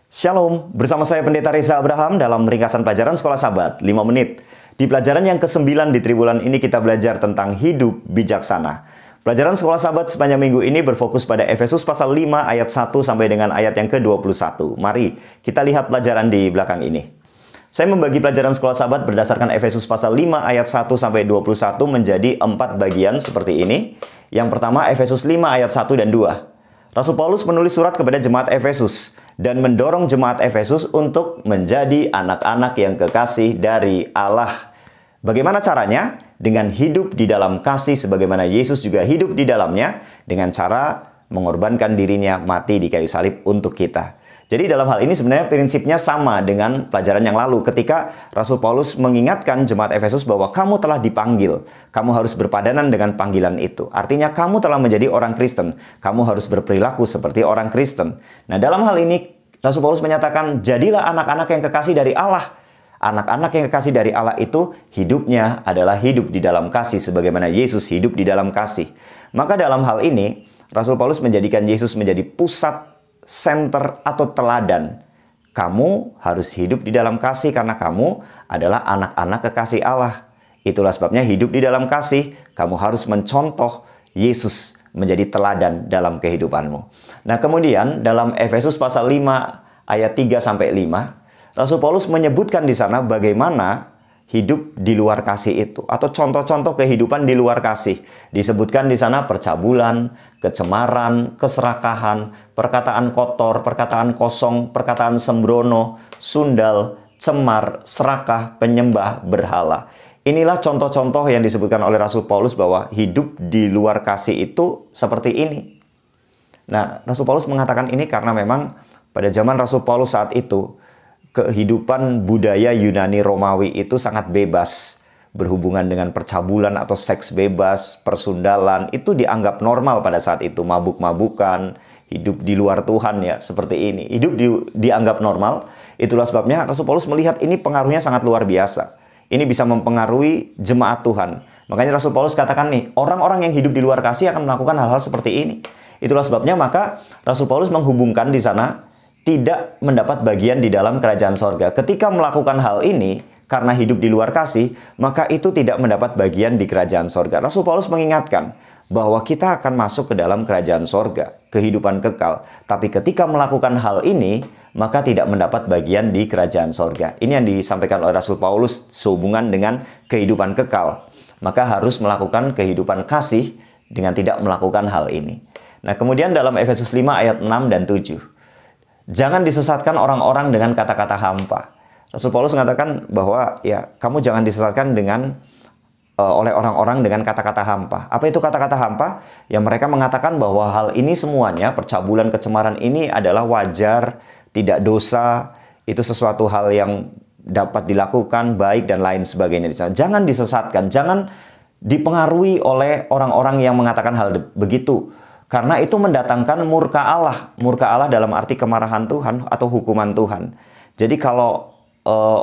Shalom, bersama saya Pendeta Reza Abraham dalam ringkasan pelajaran Sekolah Sabat 5 menit. Di pelajaran yang ke-9 di triwulan ini kita belajar tentang hidup bijaksana. Pelajaran Sekolah Sabat sepanjang minggu ini berfokus pada Efesus pasal 5 ayat 1 sampai dengan ayat yang ke-21. Mari kita lihat pelajaran di belakang ini. Saya membagi pelajaran Sekolah Sabat berdasarkan Efesus pasal 5 ayat 1 sampai 21 menjadi 4 bagian seperti ini. Yang pertama Efesus 5 ayat 1 dan 2. Rasul Paulus menulis surat kepada jemaat Efesus dan mendorong jemaat Efesus untuk menjadi anak-anak yang kekasih dari Allah. Bagaimana caranya? Dengan hidup di dalam kasih sebagaimana Yesus juga hidup di dalamnya dengan cara mengorbankan dirinya mati di kayu salib untuk kita. Jadi dalam hal ini sebenarnya prinsipnya sama dengan pelajaran yang lalu ketika Rasul Paulus mengingatkan jemaat Efesus bahwa kamu telah dipanggil. Kamu harus berpadanan dengan panggilan itu. Artinya kamu telah menjadi orang Kristen. Kamu harus berperilaku seperti orang Kristen. Nah dalam hal ini Rasul Paulus menyatakan jadilah anak-anak yang kekasih dari Allah. Anak-anak yang kekasih dari Allah itu hidupnya adalah hidup di dalam kasih sebagaimana Yesus hidup di dalam kasih. Maka dalam hal ini Rasul Paulus menjadikan Yesus menjadi pusat center atau teladan. Kamu harus hidup di dalam kasih karena kamu adalah anak-anak kekasih Allah. Itulah sebabnya hidup di dalam kasih, kamu harus mencontoh Yesus menjadi teladan dalam kehidupanmu. Nah, kemudian dalam Efesus pasal 5 ayat 3 sampai 5, Rasul Paulus menyebutkan di sana bagaimana hidup di luar kasih itu atau contoh-contoh kehidupan di luar kasih. Disebutkan di sana percabulan, kecemaran, keserakahan, perkataan kotor, perkataan kosong, perkataan sembrono, sundal, cemar, serakah, penyembah berhala. Inilah contoh-contoh yang disebutkan oleh Rasul Paulus bahwa hidup di luar kasih itu seperti ini. Nah, Rasul Paulus mengatakan ini karena memang pada zaman Rasul Paulus saat itu kehidupan budaya Yunani Romawi itu sangat bebas. Berhubungan dengan percabulan atau seks bebas, persundalan, itu dianggap normal pada saat itu. Mabuk-mabukan, hidup di luar Tuhan ya, seperti ini. Hidup dianggap normal. Itulah sebabnya Rasul Paulus melihat ini pengaruhnya sangat luar biasa. Ini bisa mempengaruhi jemaat Tuhan. Makanya Rasul Paulus katakan nih, orang-orang yang hidup di luar kasih akan melakukan hal-hal seperti ini. Itulah sebabnya maka Rasul Paulus menghubungkan di sana tidak mendapat bagian di dalam kerajaan sorga. Ketika melakukan hal ini, karena hidup di luar kasih, maka itu tidak mendapat bagian di kerajaan sorga. Rasul Paulus mengingatkan bahwa kita akan masuk ke dalam kerajaan sorga, kehidupan kekal. Tapi ketika melakukan hal ini, maka tidak mendapat bagian di kerajaan sorga. Ini yang disampaikan oleh Rasul Paulus sehubungan dengan kehidupan kekal. Maka harus melakukan kehidupan kasih dengan tidak melakukan hal ini. Nah, kemudian dalam Efesus 5 ayat 6 dan 7. Jangan disesatkan orang-orang dengan kata-kata hampa. Rasul Paulus mengatakan bahwa ya kamu jangan disesatkan oleh orang-orang dengan kata-kata hampa. Apa itu kata-kata hampa? Ya mereka mengatakan bahwa hal ini semuanya, percabulan, kecemaran ini adalah wajar, tidak dosa, itu sesuatu hal yang dapat dilakukan, baik dan lain sebagainya. Jangan disesatkan, jangan dipengaruhi oleh orang-orang yang mengatakan hal begitu. Karena itu mendatangkan murka Allah. Murka Allah dalam arti kemarahan Tuhan atau hukuman Tuhan. Jadi kalau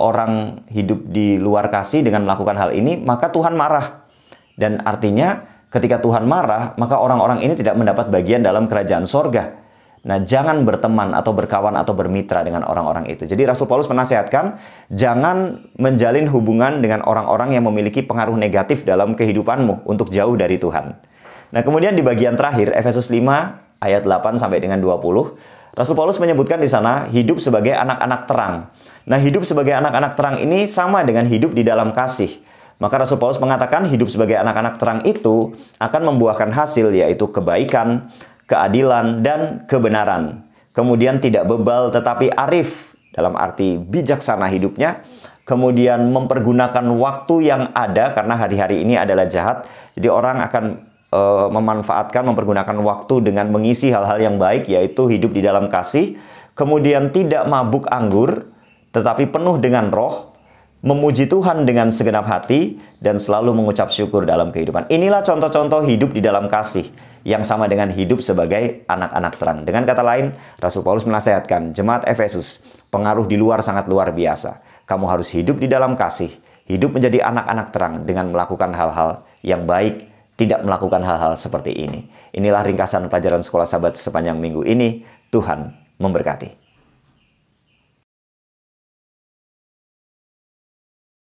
orang hidup di luar kasih dengan melakukan hal ini, maka Tuhan marah. Dan artinya ketika Tuhan marah, maka orang-orang ini tidak mendapat bagian dalam kerajaan sorga. Nah, jangan berteman atau berkawan atau bermitra dengan orang-orang itu. Jadi Rasul Paulus menasihatkan, jangan menjalin hubungan dengan orang-orang yang memiliki pengaruh negatif dalam kehidupanmu untuk jauh dari Tuhan. Nah, kemudian di bagian terakhir, Efesus 5 ayat 8 sampai dengan 20, Rasul Paulus menyebutkan di sana hidup sebagai anak-anak terang. Nah, hidup sebagai anak-anak terang ini sama dengan hidup di dalam kasih. Maka Rasul Paulus mengatakan hidup sebagai anak-anak terang itu akan membuahkan hasil yaitu kebaikan, keadilan, dan kebenaran. Kemudian tidak bebal tetapi arif dalam arti bijaksana hidupnya. Kemudian mempergunakan waktu yang ada karena hari-hari ini adalah jahat. Jadi orang akan mempergunakan waktu dengan mengisi hal-hal yang baik, yaitu hidup di dalam kasih, kemudian tidak mabuk anggur, tetapi penuh dengan roh, memuji Tuhan dengan segenap hati, dan selalu mengucap syukur dalam kehidupan. Inilah contoh-contoh hidup di dalam kasih, yang sama dengan hidup sebagai anak-anak terang. Dengan kata lain, Rasul Paulus menasihatkan jemaat Efesus, pengaruh di luar sangat luar biasa. Kamu harus hidup di dalam kasih, hidup menjadi anak-anak terang dengan melakukan hal-hal yang baik, tidak melakukan hal-hal seperti ini. Inilah ringkasan pelajaran Sekolah Sabat sepanjang minggu ini. Tuhan memberkati.